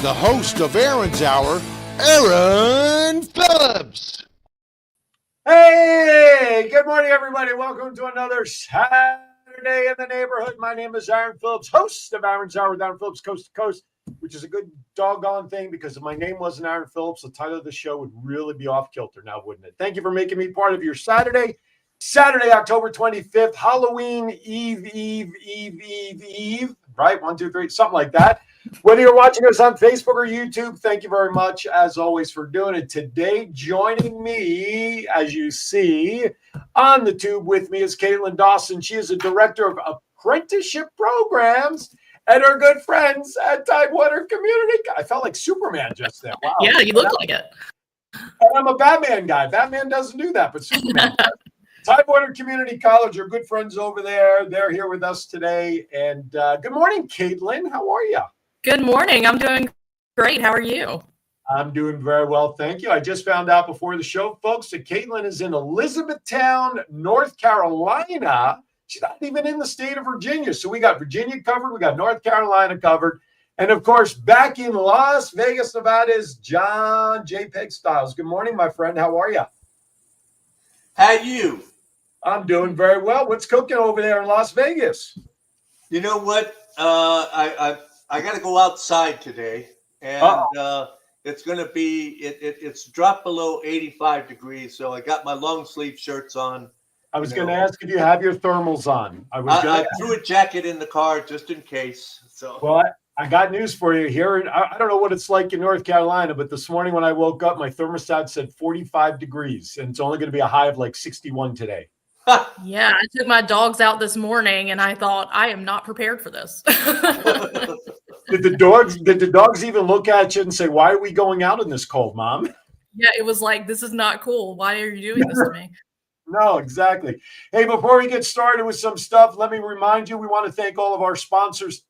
the host of Aaron's Hour, Aaron Phillips. Hey, good morning, everybody. Welcome to another Saturday in the neighborhood. My name is Aaron Phillips, host of Aaron's Hour with Aaron Phillips, Coast to Coast, which is a good doggone thing because if my name wasn't Aaron Phillips, the title of the show would really be off kilter now, wouldn't it? Thank you for making me part of your Saturday, October 25th, Halloween Eve, right? 1, 2, 3, something like that. Whether you're watching us on Facebook or YouTube, thank you very much, as always, for doing it. Today, joining me, as you see, on the tube with me is Caitlin Dawson. She is a director of apprenticeship programs at our good friends at Tidewater Community. I felt like Superman just then. Wow. Yeah, you look like it. And I'm a Batman guy. Batman doesn't do that, but Superman does. Tidewater Community College, our good friends over there. They're here with us today. And good morning, Caitlin. How are you? Good morning. I'm doing great. How are you? I'm doing very well, thank you. I just found out before the show, folks, that Caitlin is in Elizabethtown, North Carolina. She's not even in the state of Virginia. So we got Virginia covered. We got North Carolina covered. And, of course, back in Las Vegas, Nevada is John JPEG Styles. Good morning, my friend. How are you? How you? I'm doing very well. What's cooking over there in Las Vegas? You know what? I got to go outside today, and it's going to be it's dropped below 85 degrees. So I got my long sleeve shirts on. I was going to ask if you have your thermals on. I threw a jacket in the car just in case. So well, I got news for you here. I don't know what it's like in North Carolina, but this morning when I woke up, my thermostat said 45 degrees, and it's only going to be a high of like 61 today. Yeah, I took my dogs out this morning, and I thought, I am not prepared for this. Did the dogs even look at you and say, "Why are we going out in this cold, Mom?" Yeah, it was like, this is not cool. Why are you doing this to me? No, exactly. Hey, before we get started with some stuff, let me remind you, we want to thank all of our sponsors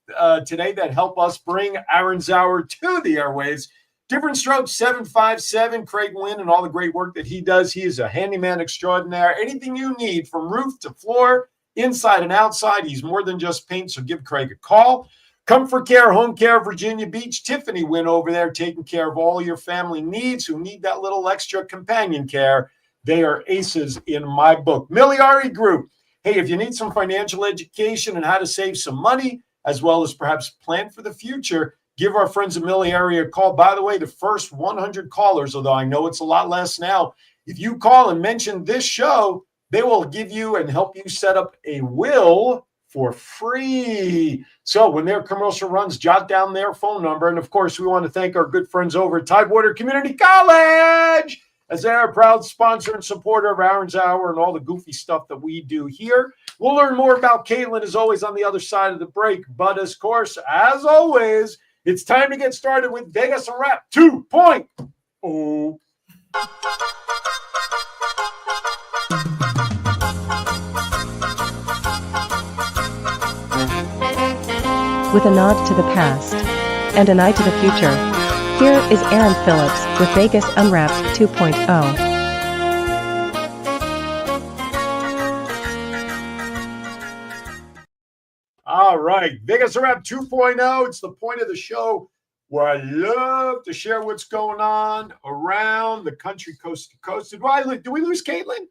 today that help us bring Aaron's Hour to the airwaves. Different Strokes 757, Craig Wynn, and all the great work that he does. He is a handyman extraordinaire. Anything you need from roof to floor, inside and outside, he's more than just paint, so give Craig a call. Comfort Care, Home Care, Virginia Beach. Tiffany Wynn over there taking care of all your family needs who need that little extra companion care. They are aces in my book. Miliari Group. Hey, if you need some financial education and how to save some money, as well as perhaps plan for the future, give our friends at Miliari a call. By the way, the first 100 callers, although I know it's a lot less now, if you call and mention this show, they will give you and help you set up a will for free. So when their commercial runs, jot down their phone number. And, of course, we want to thank our good friends over at Tidewater Community College, as they are a proud sponsor and supporter of Aaron's Hour and all the goofy stuff that we do here. We'll learn more about Caitlin, as always, on the other side of the break. But, of course, as always, it's time to get started with Vegas and Rap 2.0. With a nod to the past and an eye to the future, here is Aaron Phillips with Vegas Unwrapped 2.0. All right, Vegas Unwrapped 2.0. It's the point of the show where I love to share what's going on around the country, coast to coast. Did we lose Caitlin?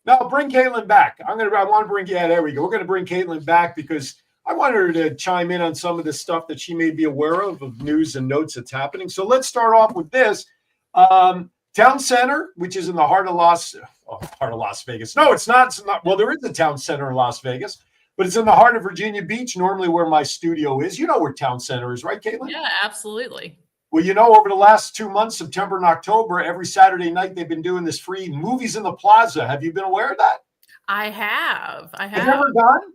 No, bring Caitlin back. There we go. We're going to bring Caitlin back because I want her to chime in on some of the stuff that she may be aware of news and notes that's happening. So let's start off with this. Town Center, which is in the heart of Las Vegas. No, it's not. Well, there is a town center in Las Vegas, but it's in the heart of Virginia Beach, normally where my studio is. You know where Town Center is, right, Caitlin? Yeah, absolutely. Well, over the last 2 months, September and October, every Saturday night, they've been doing this free Movies in the Plaza. Have you been aware of that? I have. Have you ever gone?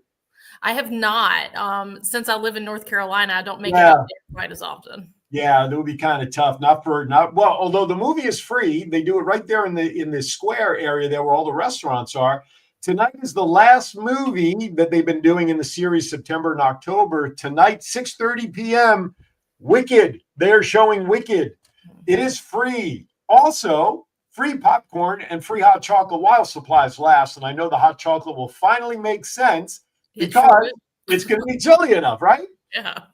I have not. Since I live in North Carolina, I don't make it out there quite as often. Yeah, that would be kind of tough. Although the movie is free, they do it right there in the square area there where all the restaurants are. Tonight is the last movie that they've been doing in the series September and October. Tonight, 6:30 p.m., Wicked. They're showing Wicked. It is free. Also, free popcorn and free hot chocolate while supplies last. And I know the hot chocolate will finally make sense because it's going to be chilly enough, right? Yeah.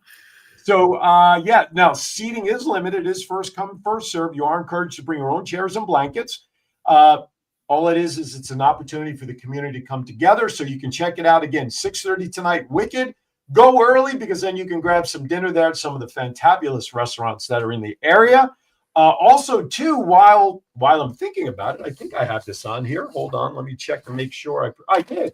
So, yeah, now seating is limited. It is first come, first serve. You are encouraged to bring your own chairs and blankets. All it is it's an opportunity for the community to come together. So you can check it out again, 6:30 tonight, Wicked. Go early because then you can grab some dinner there at some of the fantabulous restaurants that are in the area. Also, too, while I'm thinking about it, I think I have this on here. Hold on, let me check to make sure I did.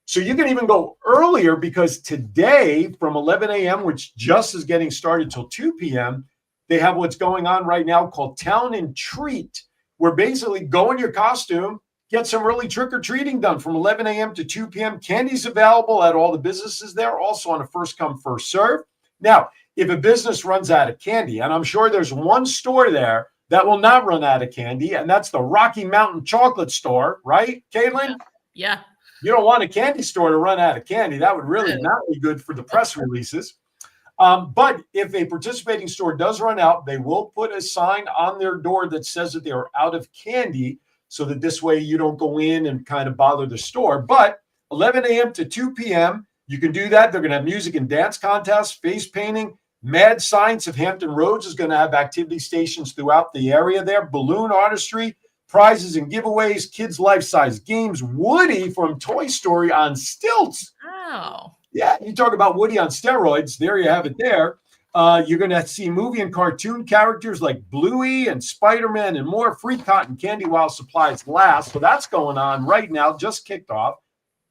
So you can even go earlier because today from 11 a.m., which just is getting started till 2 p.m., they have what's going on right now called Town and Treat, where basically go in your costume, get some early trick-or-treating done from 11 a.m. to 2 p.m. Candy's available at all the businesses there, also on a first-come, first-serve. Now, if a business runs out of candy, and I'm sure there's one store there that will not run out of candy, and that's the Rocky Mountain Chocolate Store, right, Caitlin? Yeah. You don't want a candy store to run out of candy. That would really not be good for the press releases. But if a participating store does run out, they will put a sign on their door that says that they are out of candy so that this way you don't go in and kind of bother the store. But 11 a.m. to 2 p.m., you can do that. They're going to have music and dance contests, face painting. Mad Science of Hampton Roads is going to have activity stations throughout the area there. Balloon artistry, prizes and giveaways, kids' life-size games. Woody from Toy Story on stilts. Oh. Yeah, you talk about Woody on steroids. There you have it there. You're going to see movie and cartoon characters like Bluey and Spider-Man and more. Free cotton candy while supplies last. So that's going on right now, just kicked off.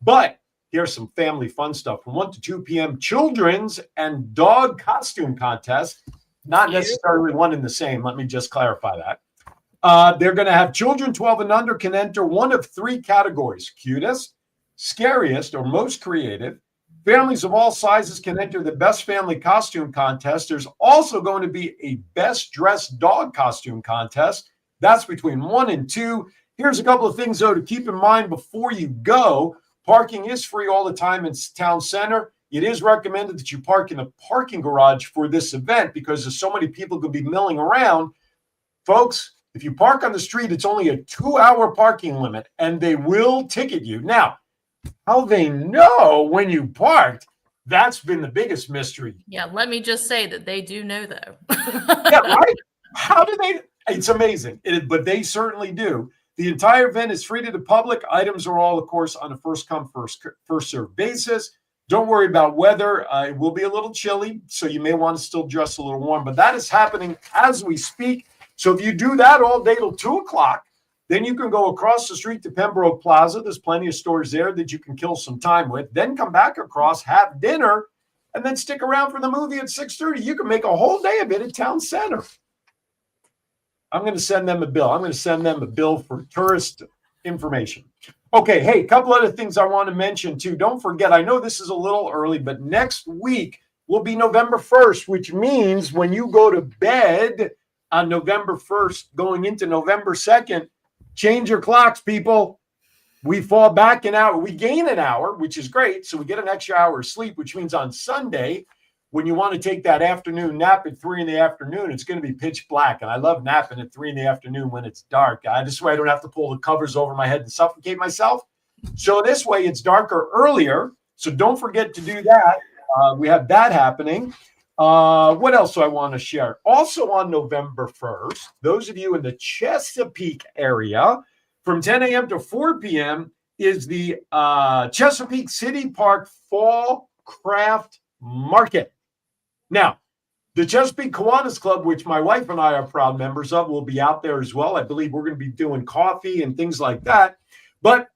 But here's some family fun stuff. From 1 to 2 p.m., children's and dog costume contest. Not necessarily one and the same. Let me just clarify that. They're going to have children 12 and under can enter one of 3 categories: cutest, scariest, or most creative. Families of all sizes can enter the best family costume contest. There's also going to be a best dressed dog costume contest. That's between 1 and 2. Here's a couple of things, though, to keep in mind before you go. Parking is free all the time in town center. It is recommended that you park in a parking garage for this event because there's so many people going to be milling around. Folks, if you park on the street, it's only a 2-hour parking limit, and they will ticket you. Now, how they know when you parked, that's been the biggest mystery. Yeah, let me just say that they do know, though. Yeah, right? How do they? It's amazing, but they certainly do. The entire event is free to the public. Items are all, of course, on a first-come, first-served basis. Don't worry about weather. It will be a little chilly, so you may want to still dress a little warm. But that is happening as we speak. So if you do that all day till 2 o'clock, then you can go across the street to Pembroke Plaza. There's plenty of stores there that you can kill some time with. Then come back across, have dinner, and then stick around for the movie at 6:30. You can make a whole day of it at Town Center. I'm going to send them a bill. I'm going to send them a bill for tourist information. Okay, hey, a couple other things I want to mention, too. Don't forget, I know this is a little early, but next week will be November 1st, which means when you go to bed on November 1st, going into November 2nd, change your clocks, people. We fall back an hour. We gain an hour, which is great. So we get an extra hour of sleep, which means on Sunday, when you want to take that afternoon nap at 3 in the afternoon, it's going to be pitch black. And I love napping at 3 in the afternoon when it's dark. This way I don't have to pull the covers over my head and suffocate myself. So this way it's darker earlier. So don't forget to do that. We have that happening. What else do I want to share? Also on November 1st, those of you in the Chesapeake area, from 10 a.m. to 4 p.m. is the Chesapeake City Park Fall Craft Market. Now, the Chesapeake Kiwanis Club, which my wife and I are proud members of, will be out there as well. I believe we're going to be doing coffee and things like that. But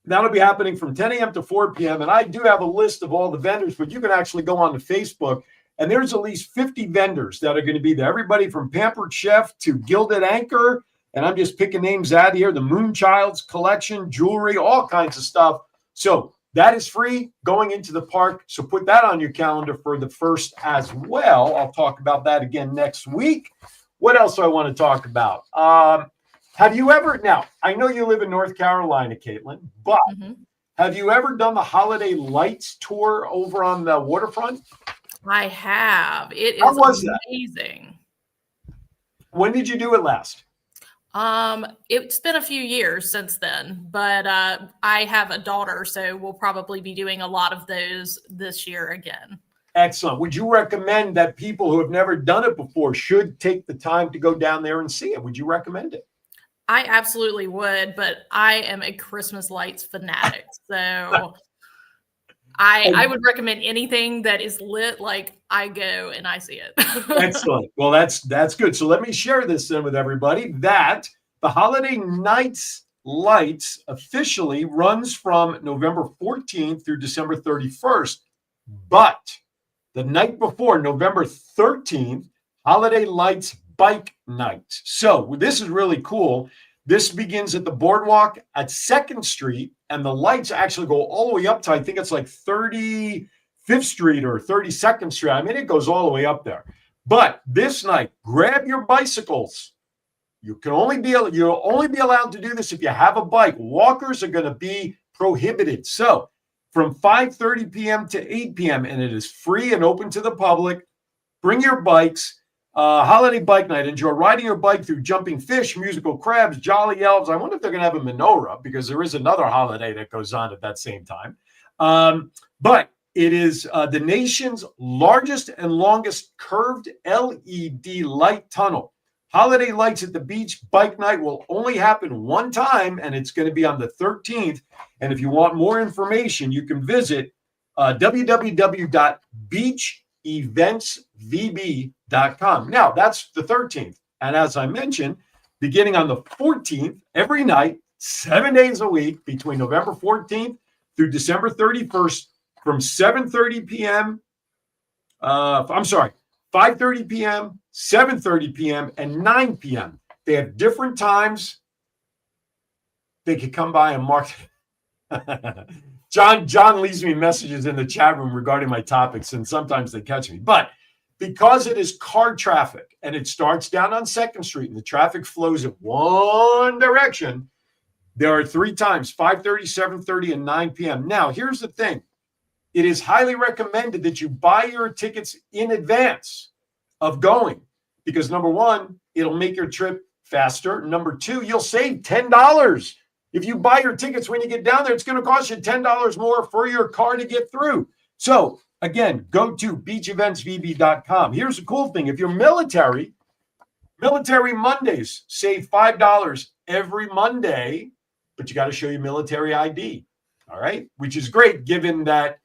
that'll be happening from 10 a.m. to 4 p.m. And I do have a list of all the vendors, but you can actually go on to Facebook, and there's at least 50 vendors that are going to be there. Everybody from Pampered Chef to Gilded Anchor, and I'm just picking names out here, the Moonchild's collection, jewelry, all kinds of stuff. So that is free going into the park. So put that on your calendar for the 1st as well. I'll talk about that again next week. What else do I want to talk about? Have you ever, now, I know you live in North Carolina, Caitlin, but have you ever done the Holiday Lights tour over on the waterfront? I have. It How is was that? amazing. When did you do it last? It's been a few years since then, but I have a daughter, so we'll probably be doing a lot of those this year again. Excellent. Would you recommend that people who have never done it before should take the time to go down there and see it? Would you recommend it? I absolutely would, but I am a Christmas lights fanatic. So I would recommend anything that is lit, like I go and I see it. Excellent. Well, that's good. So let me share this then with everybody that the Holiday Nights Lights officially runs from November 14th through December 31st. But the night before, November 13th, Holiday Lights Bike Night. So this is really cool. This begins at the boardwalk at 2nd Street, and the lights actually go all the way up to, I think it's like 35th Street or 32nd Street. I mean, it goes all the way up there. But this night, grab your bicycles. You'll only be allowed to do this if you have a bike. Walkers are going to be prohibited. So from 5:30 p.m. to 8 p.m., and it is free and open to the public. Bring your bikes. Holiday Bike Night. Enjoy riding your bike through jumping fish, musical crabs, jolly elves. I wonder if they're going to have a menorah, because there is another holiday that goes on at that same time. But it is the nation's largest and longest curved LED light tunnel. Holiday Lights at the Beach Bike Night will only happen one time, and it's going to be on the 13th. And if you want more information, you can visit www.beacheventsvb.com. Now, that's the 13th. And as I mentioned, beginning on the 14th, every night, 7 days a week, between November 14th through December 31st, from 7:30 p.m. 5:30 p.m., 7:30 p.m., and 9 p.m. They have different times. They could come by and mark. John leaves me messages in the chat room regarding my topics, and sometimes they catch me. But because it is car traffic and it starts down on 2nd Street and the traffic flows in one direction, there are 3 times, 5:30, 7:30, and 9 p.m. Now, here's the thing. It is highly recommended that you buy your tickets in advance of going, because number one, it'll make your trip faster. Number two, you'll save $10. If you buy your tickets when you get down there, it's going to cost you $10 more for your car to get through. So again, go to beacheventsvb.com. Here's the cool thing. If you're military Mondays save $5 every Monday, but you got to show your military ID. All right. Which is great, given that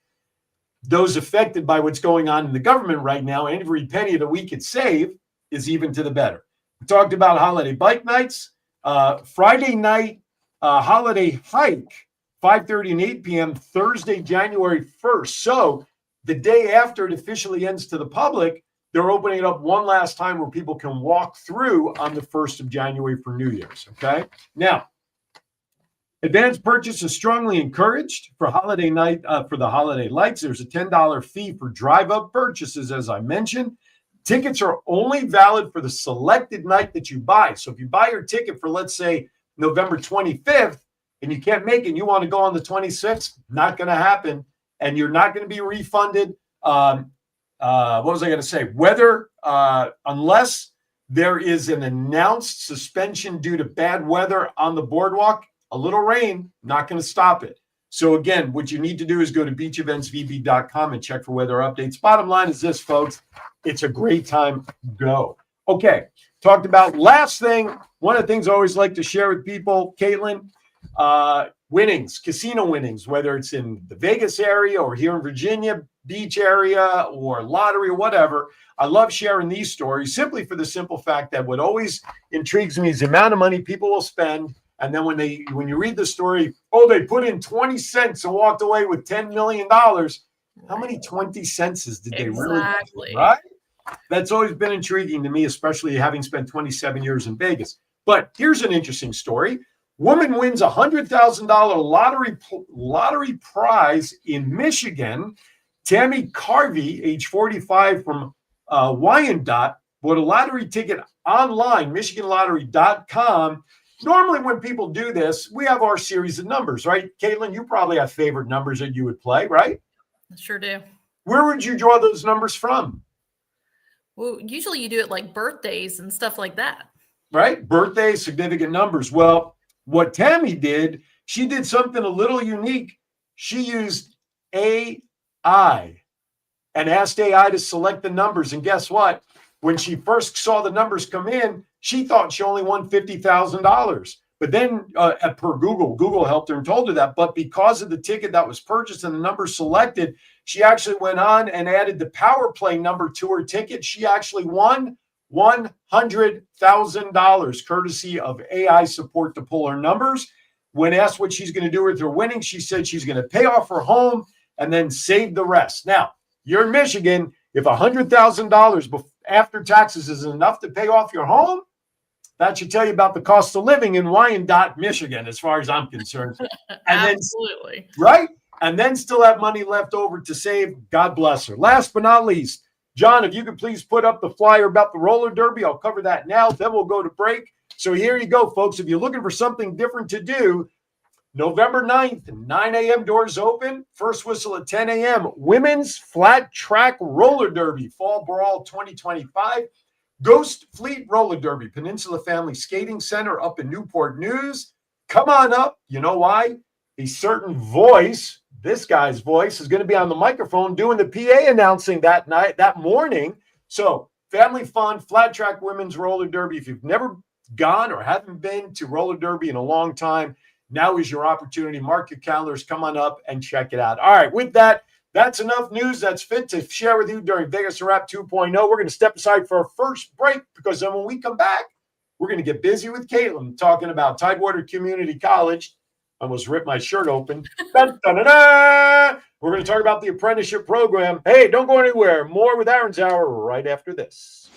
those affected by what's going on in the government right now, every penny that we could save is even to the better. We talked about holiday bike nights, Friday night, holiday hike, 5:30 and 8 p.m., Thursday, January 1st. So the day after it officially ends to the public, they're opening it up one last time where people can walk through on the 1st of January for New Year's. Okay. Now, advanced purchase is strongly encouraged for holiday night. For the holiday lights, there's a $10 fee for drive-up purchases, as I mentioned. Tickets are only valid for the selected night that you buy. So if you buy your ticket for, let's say, November 25th, and you can't make it, and you want to go on the 26th, not going to happen, and you're not going to be refunded. What was I going to say? Whether, unless there is an announced suspension due to bad weather on the boardwalk, a little rain, not going to stop it. So again, what you need to do is go to beacheventsvb.com and check for weather updates. Bottom line is this, folks. It's a great time. Go. Okay. Talked about last thing. One of the things I always like to share with people, Caitlin, winnings, casino winnings, whether it's in the Vegas area or here in Virginia Beach area or lottery or whatever. I love sharing these stories simply for the simple fact that what always intrigues me is the amount of money people will spend. And then when you read the story, they put in 20 cents and walked away with $10 million. How many 20 cents did they really get, right? That's always been intriguing to me, especially having spent 27 years in Vegas. But here's an interesting story. Woman wins a $100,000 lottery prize in Michigan. Tammy Carvey, age 45, from Wyandotte, bought a lottery ticket online, MichiganLottery.com. Normally, when people do this, we have our series of numbers, right? Caitlin, you probably have favorite numbers that you would play, right? I sure do. Where would you draw those numbers from? Well, usually you do it like birthdays and stuff like that. Right? Birthdays, significant numbers. Well, what Tammy did, she did something a little unique. She used AI. and asked AI to select the numbers. And guess what? When she first saw the numbers come in, she thought she only won $50,000. But then per Google helped her and told her that. But because of the ticket that was purchased and the number selected, she actually went on and added the power play number to her ticket. She actually won $100,000 courtesy of AI support to pull her numbers. When asked what she's going to do with her winnings, she said she's going to pay off her home and then save the rest. Now, you're in Michigan. If $100,000 after taxes is enough to pay off your home, that should tell you about the cost of living in Wyandotte, Michigan, as far as I'm concerned. And Absolutely. Right? And then still have money left over to save. God bless her. Last but not least, John, if you could please put up the flyer about the roller derby. I'll cover that now. Then we'll go to break. So here you go, folks. If you're looking for something different to do, November 9th, 9 a.m. doors open. First whistle at 10 a.m. Women's Flat Track Roller Derby, Fall Brawl 2025. Ghost Fleet Roller Derby, Peninsula Family Skating Center up in Newport News. Come on up. You know why? A certain voice, this guy's voice, is going to be on the microphone doing the PA announcing that morning. So family fun, flat track women's roller derby. If you've never gone or haven't been to roller derby in a long time, now is your opportunity. Mark your calendars. Come on up and check it out. All right, with that, that's enough news that's fit to share with you during Vegas Wrap 2.0. We're going to step aside for our first break because then when we come back, we're going to get busy with Caitlin talking about Tidewater Community College. I almost ripped my shirt open. Dun, dun, dun, dun. We're going to talk about the apprenticeship program. Hey, don't go anywhere. More with Aaron's Hour right after this.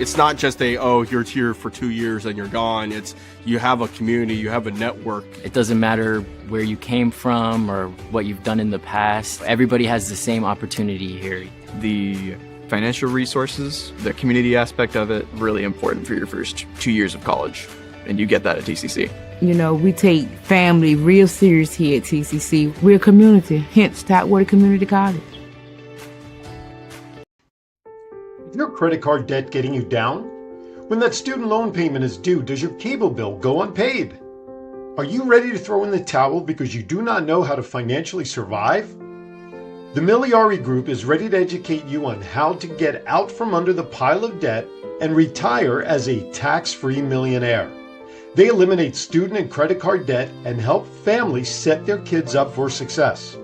It's not just you're here for 2 years and you're gone. It's you have a community, you have a network. It doesn't matter where you came from or what you've done in the past. Everybody has the same opportunity here. The financial resources, the community aspect of it, really important for your first 2 years of college. And you get that at TCC. You know, we take family real serious here at TCC. We're a community, hence Tidewater Community College. Is your credit card debt getting you down? When that student loan payment is due, does your cable bill go unpaid? Are you ready to throw in the towel because you do not know how to financially survive? The Miliari Group is ready to educate you on how to get out from under the pile of debt and retire as a tax-free millionaire. They eliminate student and credit card debt and help families set their kids up for success.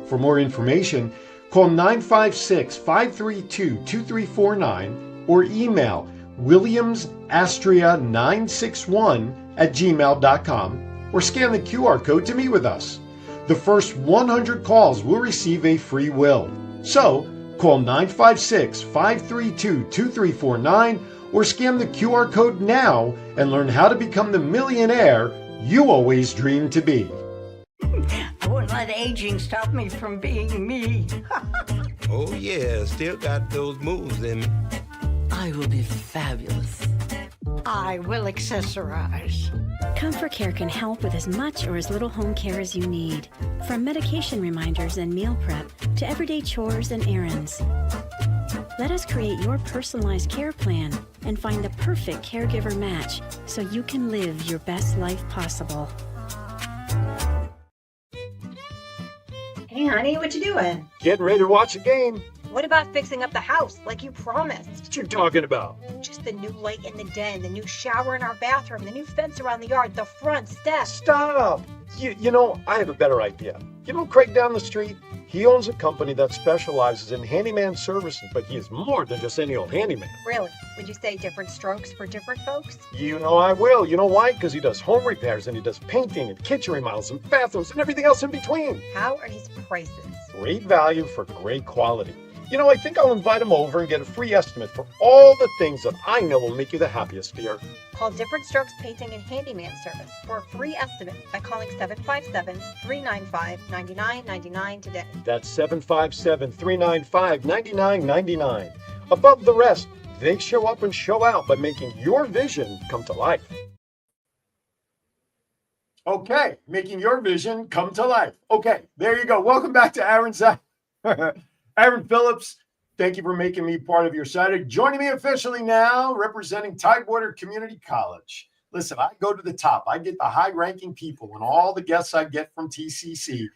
For more information, call 956-532-2349 or email williamsastria961@gmail.com or scan the QR code to meet with us. The first 100 calls will receive a free will. So, call 956-532-2349 or scan the QR code now and learn how to become the millionaire you always dreamed to be. I wouldn't let aging stop me from being me. Oh yeah, still got those moves in me. I will be fabulous. I will accessorize. Comfort Care can help with as much or as little home care as you need. From medication reminders and meal prep to everyday chores and errands. Let us create your personalized care plan and find the perfect caregiver match so you can live your best life possible. Hey, honey, what you doing? Getting ready to watch a game. What about fixing up the house like you promised? What you talking about? Just the new light in the den, the new shower in our bathroom, the new fence around the yard, the front steps. Stop! You know, I have a better idea. You know Craig down the street? He owns a company that specializes in handyman services, but he is more than just any old handyman. Really? Would you say different strokes for different folks? You know I will. You know why? Because he does home repairs and he does painting and kitchen remodels and bathrooms and everything else in between. How are his prices? Great value for great quality. You know, I think I'll invite him over and get a free estimate for all the things that I know will make you the happiest here. Call Different Strokes Painting and Handyman Service for a free estimate by calling 757-395-9999 today. That's 757-395-9999. Above the rest, they show up and show out by making your vision come to life. Okay, making your vision come to life. Okay, there you go. Welcome back to Aaron's Hour. Aaron Phillips, thank you for making me part of your Saturday. Joining me officially now, representing Tidewater Community College. Listen, I go to the top. I get the high-ranking people and all the guests I get from TCC.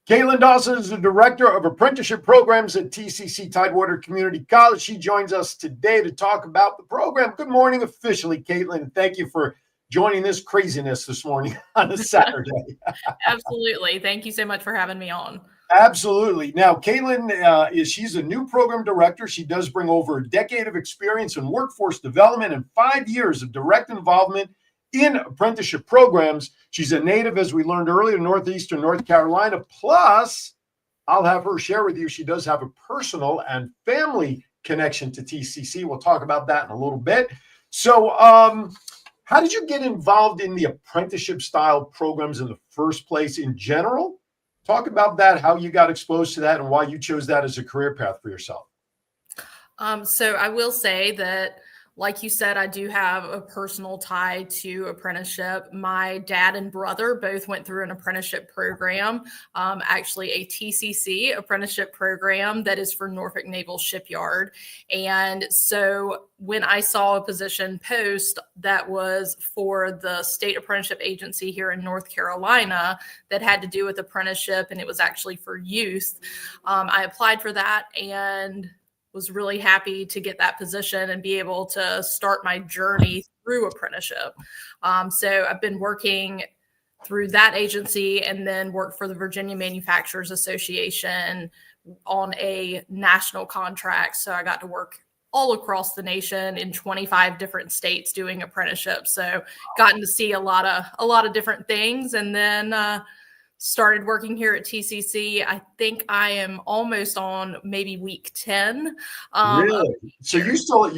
Caitlin Dawson is the Director of Apprenticeship Programs at TCC Tidewater Community College. She joins us today to talk about the program. Good morning officially, Caitlin. Thank you for joining this craziness this morning on a Saturday. Absolutely. Thank you so much for having me on. Absolutely. Now, Caitlin, she's a new program director. She does bring over a decade of experience in workforce development and 5 years of direct involvement in apprenticeship programs. She's a native, as we learned earlier, Northeastern North Carolina. Plus, I'll have her share with you, she does have a personal and family connection to TCC. We'll talk about that in a little bit. So, how did you get involved in the apprenticeship style programs in the first place in general? Talk about that, how you got exposed to that and why you chose that as a career path for yourself. So I will say that, like you said, I do have a personal tie to apprenticeship. My dad and brother both went through an apprenticeship program, actually a TCC apprenticeship program that is for Norfolk Naval Shipyard. And so when I saw a position post that was for the state apprenticeship agency here in North Carolina that had to do with apprenticeship, and it was actually for youth, I applied for that and was really happy to get that position and be able to start my journey through apprenticeship. So I've been working through that agency and then worked for the Virginia Manufacturers Association on a national contract. So I got to work all across the nation in 25 different states doing apprenticeships. So gotten to see a lot of different things, and then started working here at TCC. I think I am almost on maybe week 10. Really? So you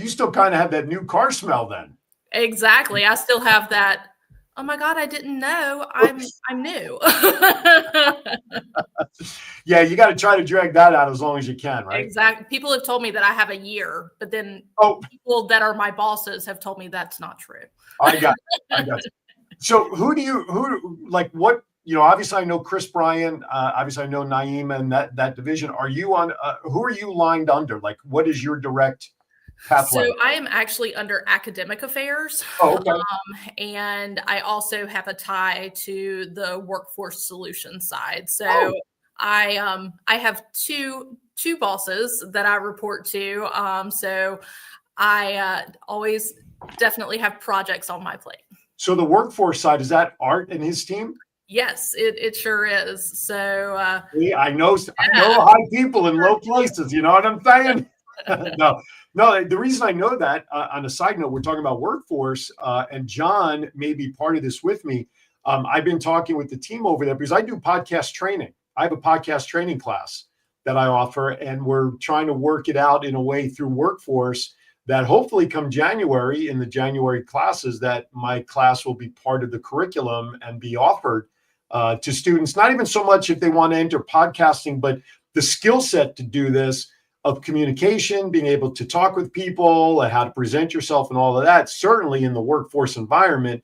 still kind of have that new car smell then? Exactly. I still have that. Oh my God, I didn't know. I'm new. Yeah, you got to try to drag that out as long as you can, right? Exactly. People have told me that I have a year, but then people that are my bosses have told me that's not true. I got you. So what? Obviously I know Chris Bryan, obviously I know Naeem and that division. Are you on, who are you lined under? Like, what is your direct pathway? So I am actually under academic affairs. Oh, okay. And I also have a tie to the workforce solutions side. So I have two bosses that I report to. So I always definitely have projects on my plate. So the workforce side, is that Art and his team? Yes, it sure is. So I know high people in low places. You know what I'm saying? No. The reason I know that, on a side note, we're talking about workforce, and John may be part of this with me. I've been talking with the team over there because I do podcast training. I have a podcast training class that I offer, and we're trying to work it out in a way through workforce that hopefully come January, in the January classes, that my class will be part of the curriculum and be offered to students, not even so much if they want to enter podcasting, but the skill set to do this, of communication, being able to talk with people and how to present yourself and all of that, certainly in the workforce environment,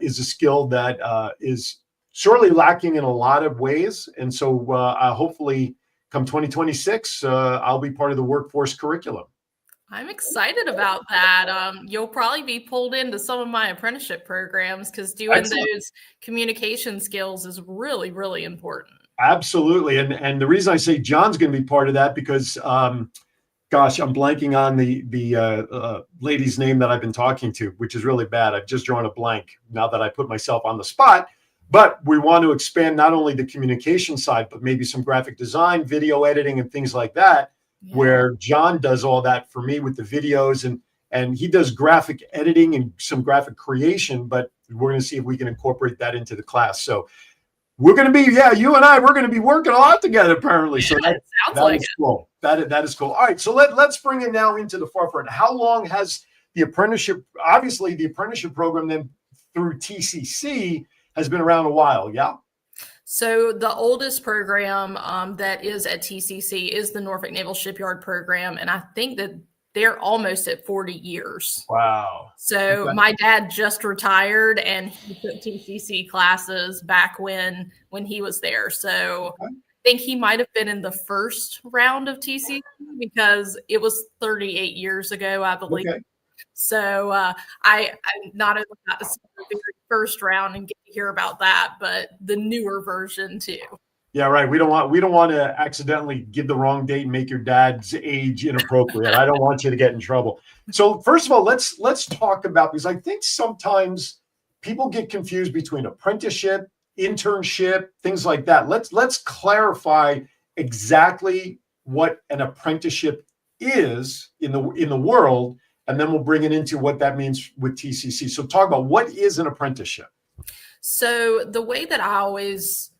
is a skill that is sorely lacking in a lot of ways. And so hopefully come 2026, I'll be part of the workforce curriculum. I'm excited about that. You'll probably be pulled into some of my apprenticeship programs because doing those communication skills is really, really important. Absolutely. And the reason I say John's going to be part of that because, gosh, I'm blanking on the lady's name that I've been talking to, which is really bad. I've just drawn a blank now that I put myself on the spot. But we want to expand not only the communication side, but maybe some graphic design, video editing, and things like that. Yeah. Where John does all that for me with the videos, and he does graphic editing and some graphic creation, but we're going to see if we can incorporate that into the class. So we're going to be, you and I, we're going to be working a lot together apparently. So that is cool. That is cool. All right. So let's bring it now into the forefront. How long has the apprenticeship, obviously the apprenticeship program then through TCC has been around a while. Yeah. So the oldest program that is at TCC is the Norfolk Naval Shipyard program. And I think that they're almost at 40 years. Wow. So my dad just retired and he took TCC classes back when he was there. So I think he might have been in the first round of TCC because it was 38 years ago, I believe. Okay. So I not only got to see the very first round and get to hear about that, but the newer version too. Yeah, right. We don't want to accidentally give the wrong date and make your dad's age inappropriate. I don't want you to get in trouble. So first of all, let's talk about, because I think sometimes people get confused between apprenticeship, internship, things like that. Let's clarify exactly what an apprenticeship is in the world, and then we'll bring it into what that means with TCC. So talk about, what is an apprenticeship? So the way that I always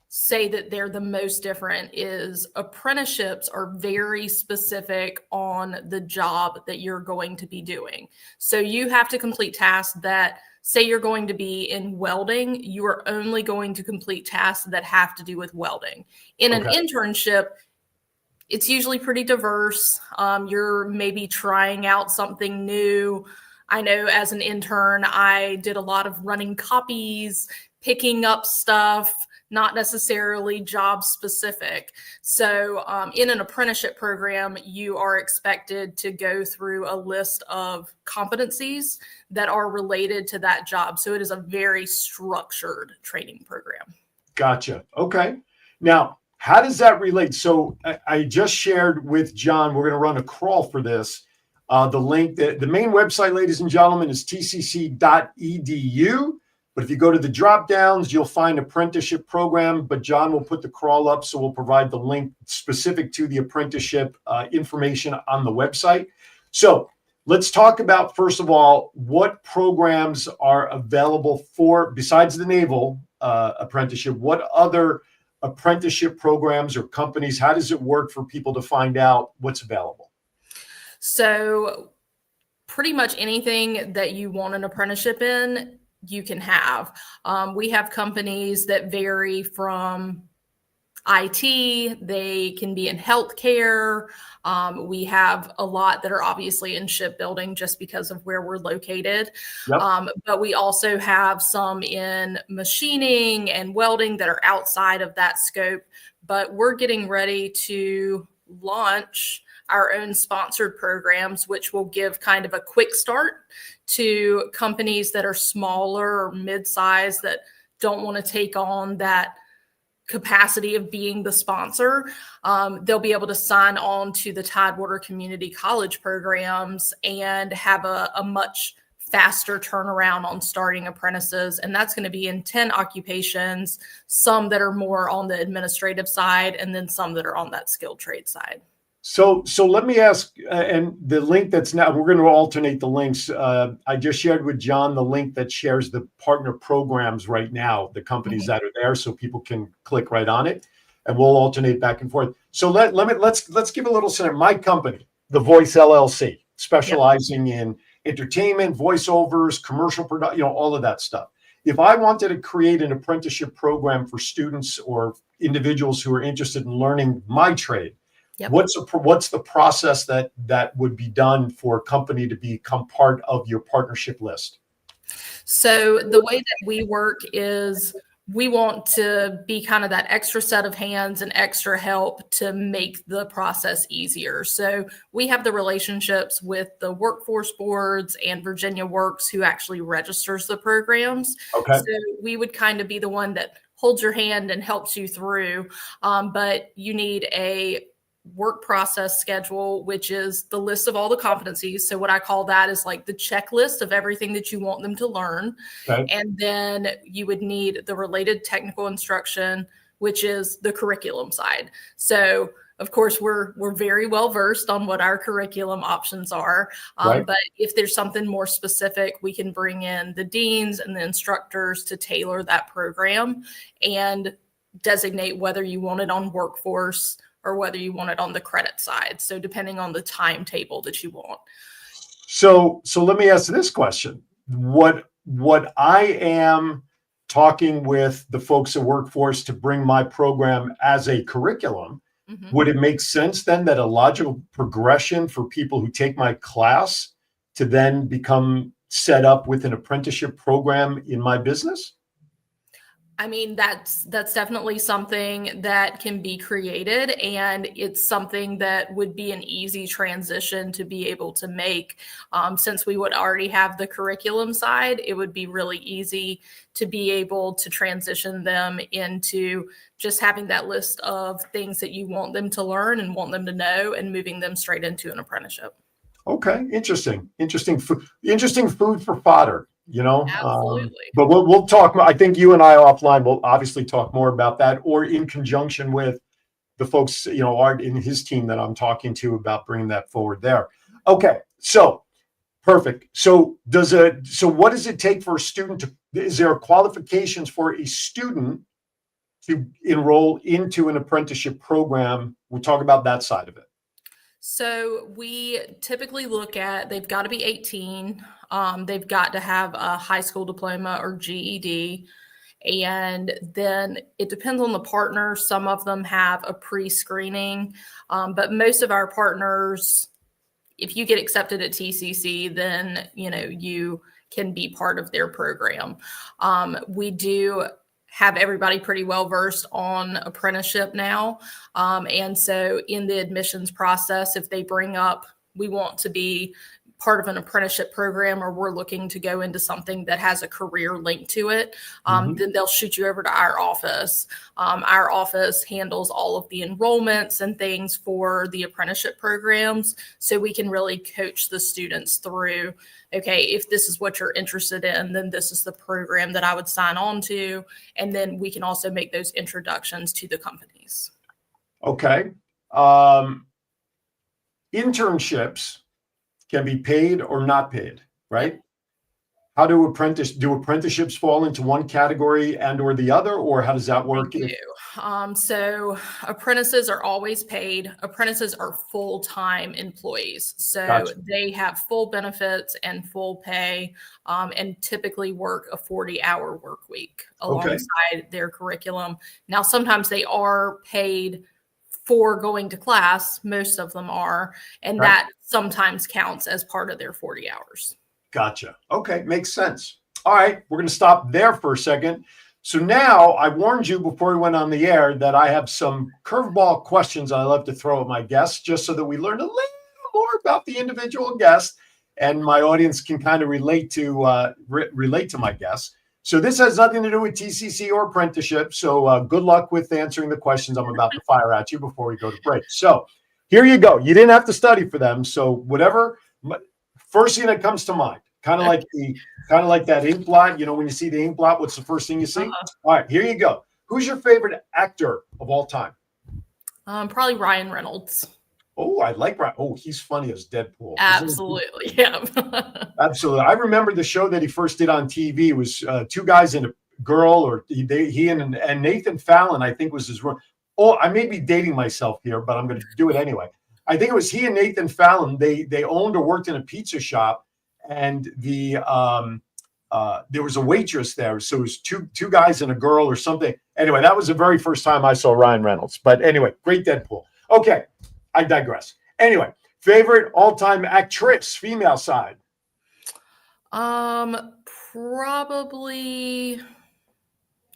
say that they're the most different is apprenticeships are very specific on the job that you're going to be doing. So you have to complete tasks that, say you're going to be in welding, you are only going to complete tasks that have to do with welding. In an internship, it's usually pretty diverse. You're maybe trying out something new. I know as an intern, I did a lot of running copies, picking up stuff, not necessarily job specific. So in an apprenticeship program, you are expected to go through a list of competencies that are related to that job. So it is a very structured training program. Gotcha. Okay. Now, how does that relate? So I just shared with John, we're going to run a crawl for this. The link, the main website, ladies and gentlemen, is tcc.edu. But if you go to the drop downs, you'll find apprenticeship program, but John will put the crawl up. So we'll provide the link specific to the apprenticeship information on the website. So let's talk about, first of all, what programs are available for, besides the naval apprenticeship, what other apprenticeship programs or companies, how does it work for people to find out what's available? So pretty much anything that you want an apprenticeship in, you can have. We have companies that vary from IT, they can be in healthcare. We have a lot that are obviously in shipbuilding just because of where we're located. Yep. But we also have some in machining and welding that are outside of that scope. But we're getting ready to launch our own sponsored programs, which will give kind of a quick start to companies that are smaller or mid-sized that don't want to take on that capacity of being the sponsor. They'll be able to sign on to the Tidewater Community College programs and have a much faster turnaround on starting apprentices. And that's going to be in 10 occupations, some that are more on the administrative side, and then some that are on that skilled trade side. So let me ask, and the link that's now, we're going to alternate the links. I just shared with John the link that shares the partner programs right now, the companies that are there, so people can click right on it, and we'll alternate back and forth. So let's give a little scenario. My company, The Voice LLC, specializing in entertainment, voiceovers, commercial production, all of that stuff. If I wanted to create an apprenticeship program for students or individuals who are interested in learning my trade, yep, what's the process that would be done for a company to become part of your partnership list? So the way that we work is we want to be kind of that extra set of hands and extra help to make the process easier. So we have the relationships with the workforce boards and Virginia Works, who actually registers the programs. Okay. So we would kind of be the one that holds your hand and helps you through. But you need a work process schedule, which is the list of all the competencies. So what I call that is like the checklist of everything that you want them to learn. Okay. And then you would need the related technical instruction, which is the curriculum side. So of course, we're very well versed on what our curriculum options are. Right. But if there's something more specific, we can bring in the deans and the instructors to tailor that program and designate whether you want it on workforce or whether you want it on the credit side. So depending on the timetable that you want. So let me ask this question. What I am talking with the folks at Workforce to bring my program as a curriculum, would it make sense then that a logical progression for people who take my class to then become set up with an apprenticeship program in my business? I mean, that's definitely something that can be created, and it's something that would be an easy transition to be able to make. Since we would already have the curriculum side, it would be really easy to be able to transition them into just having that list of things that you want them to learn and want them to know, and moving them straight into an apprenticeship. Okay, interesting food for fodder. Absolutely. But we'll talk. I think you and I offline will obviously talk more about that, or in conjunction with the folks, Art in his team that I'm talking to about bringing that forward there. Okay, so perfect. So what does it take for a student is there qualifications for a student to enroll into an apprenticeship program? We'll talk about that side of it. So we typically look at, they've got to be 18. They've got to have a high school diploma or GED. And then it depends on the partner. Some of them have a pre-screening, but most of our partners, if you get accepted at TCC, then, you can be part of their program. We do have everybody pretty well versed on apprenticeship now. And so in the admissions process, if they bring up, we want to be part of an apprenticeship program, or we're looking to go into something that has a career link to it, then they'll shoot you over to our office. Our office handles all of the enrollments and things for the apprenticeship programs, so we can really coach the students through, okay, if this is what you're interested in, then this is the program that I would sign on to. And then we can also make those introductions to the companies. Okay. Internships can be paid or not paid, right? How do apprenticeships fall into one category and or the other, or how does that work? So apprentices are always paid. Apprentices are full-time employees. So Gotcha. They have full benefits and full pay, and typically work a 40-hour work week alongside their curriculum. Now, sometimes they are paid for going to class. Most of them are, and that sometimes counts as part of their 40 hours. Gotcha. Okay, makes sense. All right, we're going to stop there for a second. So now I warned you before we went on the air that I have some curveball questions I love to throw at my guests, just so that we learn a little more about the individual guest, and my audience can kind of relate to my guests. So this has nothing to do with TCC or apprenticeship. So good luck with answering the questions I'm about to fire at you before we go to break. So here you go. You didn't have to study for them. So whatever, first thing that comes to mind, kind of like that ink blot. When you see the ink blot, what's the first thing you see? All right, here you go. Who's your favorite actor of all time? Probably Ryan Reynolds. Oh, I like Ryan. Oh, he's funny as Deadpool. Absolutely, yeah. Absolutely. I remember the show that he first did on TV. It was two guys and a girl, or he and Nathan Fallon, I think, was his role. Oh, I may be dating myself here, but I'm going to do it anyway. I think it was he and Nathan Fallon. They owned or worked in a pizza shop, and there was a waitress there. So it was two guys and a girl or something. Anyway, that was the very first time I saw Ryan Reynolds. But anyway, great Deadpool. Okay, I digress. Anyway, favorite all-time actress, female side? Probably,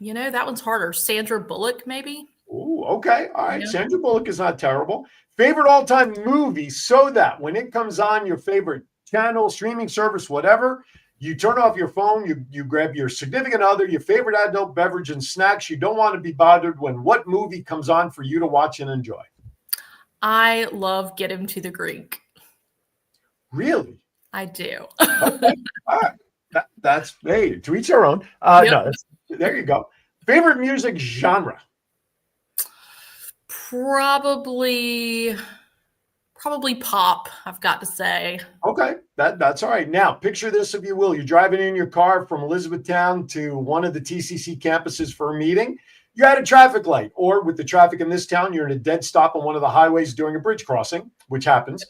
that one's harder. Sandra Bullock, maybe. Oh, okay. All right. Yeah. Sandra Bullock is not terrible. Favorite all-time movie, so that when it comes on your favorite channel, streaming service, whatever, you turn off your phone, you grab your significant other, your favorite adult beverage and snacks. You don't want to be bothered when what movie comes on for you to watch and enjoy. I love Get Him to the Greek. Really? I do. Okay. All right. That's hey, to each their own. No, there you go. Favorite music genre? Probably pop, I've got to say. Okay, that's all right. Now, picture this, if you will. You're driving in your car from Elizabethtown to one of the TCC campuses for a meeting. You're at a traffic light, or with the traffic in this town, you're in a dead stop on one of the highways during a bridge crossing, which happens.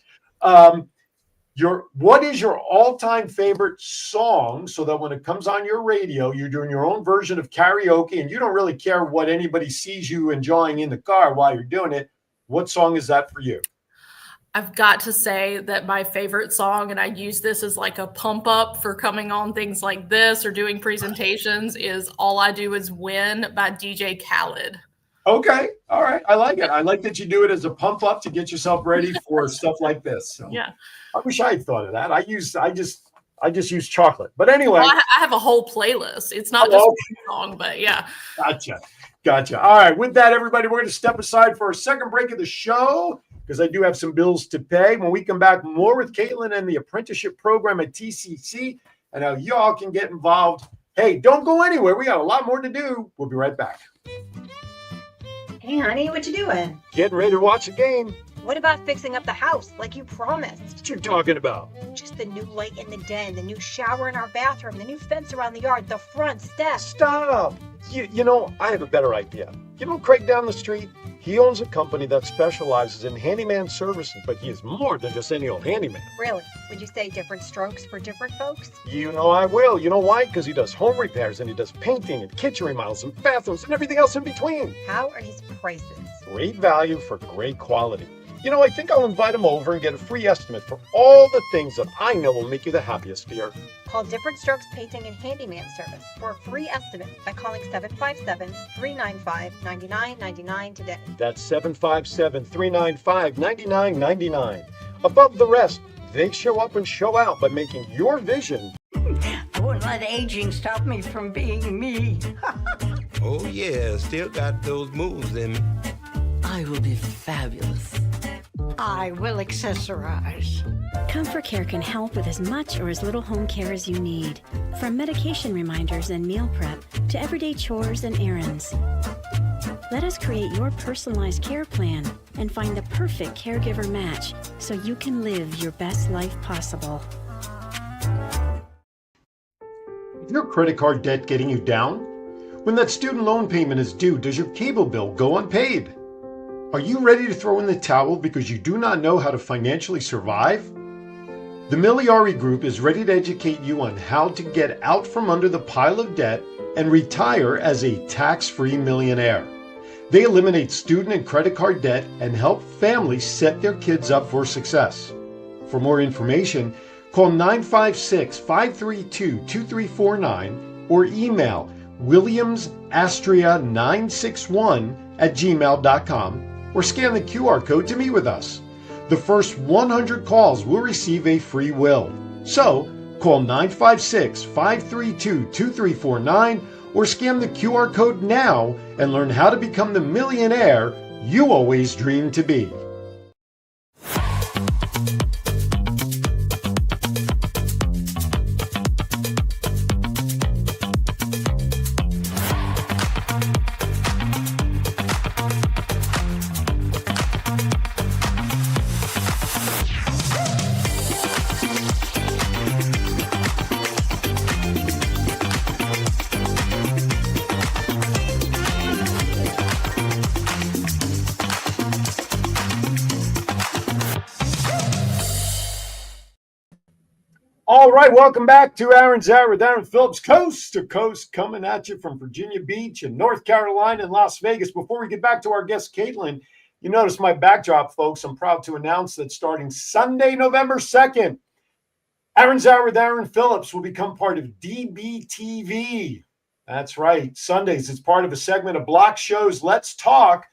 What is your all-time favorite song, so that when it comes on your radio, you're doing your own version of karaoke and you don't really care what anybody sees you enjoying in the car while you're doing it? What song is that for you? I've got to say that my favorite song, and I use this as like a pump up for coming on things like this or doing presentations, is All I Do Is Win by DJ Khaled. Okay. All right. I like it. I like that you do it as a pump up to get yourself ready for stuff like this. So yeah. I wish I had thought of that. I just use chocolate. But anyway. Well, I have a whole playlist. It's not just one song, but yeah. Gotcha. All right. With that, everybody, we're going to step aside for a second break of the show because I do have some bills to pay. When we come back, more with Caitlin and the apprenticeship program at TCC and how y'all can get involved. Hey, don't go anywhere. We got a lot more to do. We'll be right back. Hey, honey, what you doing? Getting ready to watch a game. What about fixing up the house like you promised? What you talking about? Just the new light in the den, the new shower in our bathroom, the new fence around the yard, the front steps. Stop. You know, I have a better idea. You know Craig down the street? He owns a company that specializes in handyman services, but he is more than just any old handyman. Really? Would you say different strokes for different folks? You know I will. You know why? Because he does home repairs and he does painting and kitchen remodels and bathrooms and everything else in between. How are his prices? Great value for great quality. You know, I think I'll invite him over and get a free estimate for all the things that I know will make you the happiest here. Call Different Strokes Painting and Handyman Service for a free estimate by calling 757-395-9999 today. That's 757-395-9999. Above the rest, they show up and show out by making your vision. I wouldn't let aging stop me from being me. Oh yeah, still got those moves in me. I will be fabulous. I will accessorize. Comfort Care can help with as much or as little home care as you need. From medication reminders and meal prep to everyday chores and errands. Let us create your personalized care plan and find the perfect caregiver match so you can live your best life possible. Is your credit card debt getting you down? When that student loan payment is due, does your cable bill go unpaid? Are you ready to throw in the towel because you do not know how to financially survive? The Miliari Group is ready to educate you on how to get out from under the pile of debt and retire as a tax-free millionaire. They eliminate student and credit card debt and help families set their kids up for success. For more information, call 956-532-2349 or email williamsastria961@gmail.com or scan the QR code to meet with us. The first 100 calls will receive a free will. So, call 956-532-2349 or scan the QR code now and learn how to become the millionaire you always dreamed to be. All right, welcome back to Aaron's Hour with Aaron Phillips, coast to coast, coming at you from Virginia Beach and North Carolina and Las Vegas. Before we get back to our guest, Caitlin, you notice my backdrop, folks. I'm proud to announce that starting Sunday, November 2nd, Aaron's Hour with Aaron Phillips will become part of DBTV. That's right, Sundays. It's part of a segment of block shows, Let's Talk,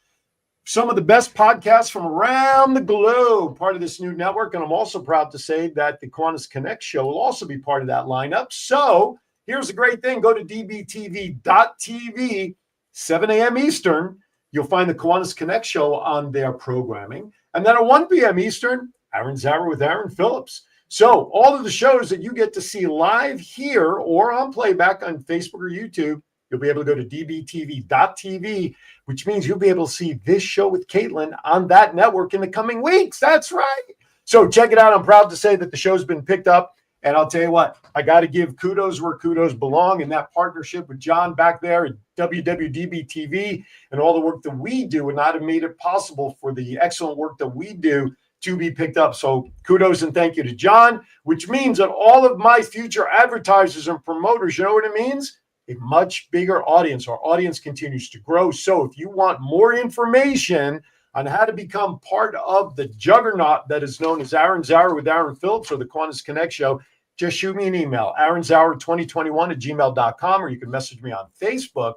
some of the best podcasts from around the globe, part of this new network. And I'm also proud to say that the Kiwanis Connect show will also be part of that lineup. So here's a great thing. Go to dbtv.tv, 7 a.m. Eastern. You'll find the Kiwanis Connect show on their programming. And then at 1 p.m. Eastern, Aaron's Hour with Aaron Phillips. So all of the shows that you get to see live here or on playback on Facebook or YouTube, you'll be able to go to dbtv.tv, which means you'll be able to see this show with Caitlin on that network in the coming weeks. That's right. So check it out. I'm proud to say that the show's been picked up. And I'll tell you what, I got to give kudos where kudos belong. And that partnership with John back there at WWDB-TV and all the work that we do would not have made it possible for the excellent work that we do to be picked up. So kudos and thank you to John, which means that all of my future advertisers and promoters, you know what it means? A much bigger audience. Our audience continues to grow. So if you want more information on how to become part of the juggernaut that is known as Aaron's Hour with Aaron Phillips or the Qantas Connect Show, just shoot me an email, aaronshour2021@gmail.com, or you can message me on Facebook.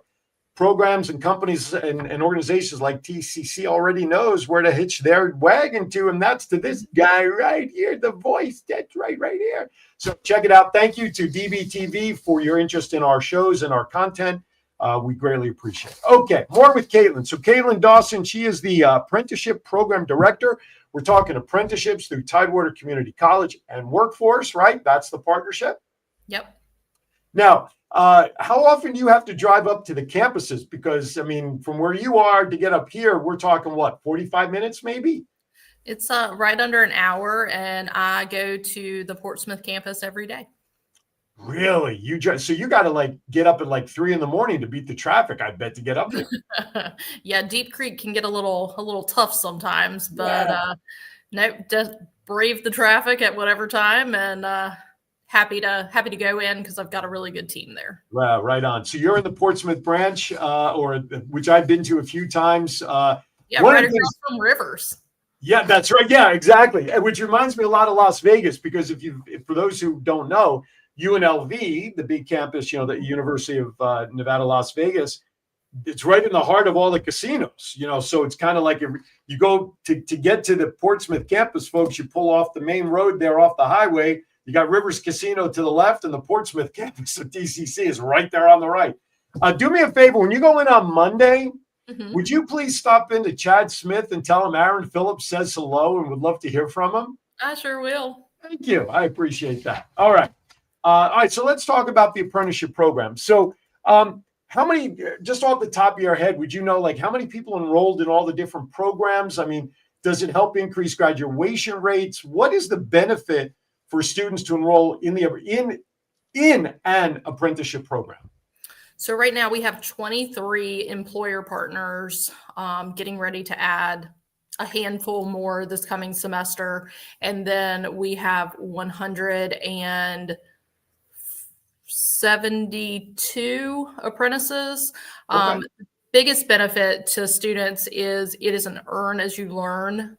Programs and companies and organizations like TCC already knows where to hitch their wagon to, and that's to this guy right here, the voice. That's right here. So check it out. Thank you to DBTV for your interest in our shows and our content. We greatly appreciate it. Okay, more with Caitlin. So Caitlin Dawson, she is the Apprenticeship Program Director. We're talking apprenticeships through Tidewater Community College and Workforce, right? That's the partnership. Yep. Now, how often do you have to drive up to the campuses? Because, I mean, from where you are to get up here, we're talking, what, 45 minutes maybe? It's right under an hour, and I go to the Portsmouth campus every day. Really? So you got to like get up at like 3 a.m. to beat the traffic, I bet, to get up there. Yeah, Deep Creek can get a little tough sometimes, but no, just brave the traffic at whatever time, and happy to go in because I've got a really good team there. Wow, right on. So you're in the Portsmouth branch, which I've been to a few times. Yeah, right across from Rivers. Yeah, that's right. Yeah, exactly. Which reminds me a lot of Las Vegas, because if for those who don't know, UNLV, the big campus, the University of Nevada, Las Vegas, it's right in the heart of all the casinos, so it's kind of like you go to get to the Portsmouth campus, folks, you pull off the main road there off the highway. You got Rivers Casino to the left, and the Portsmouth campus of TCC is right there on the right. Do me a favor, when you go in on Monday, would you please stop into Chad Smith and tell him Aaron Phillips says hello and would love to hear from him? I sure will. Thank you. I appreciate that. All right. So let's talk about the apprenticeship program. So how many, just off the top of your head, would you know, like, how many people enrolled in all the different programs? I mean, does it help increase graduation rates? What is the benefit for students to enroll in an apprenticeship program? So right now we have 23 employer partners, getting ready to add a handful more this coming semester. And then we have 172 apprentices. Okay. Biggest benefit to students is it is an earn as you learn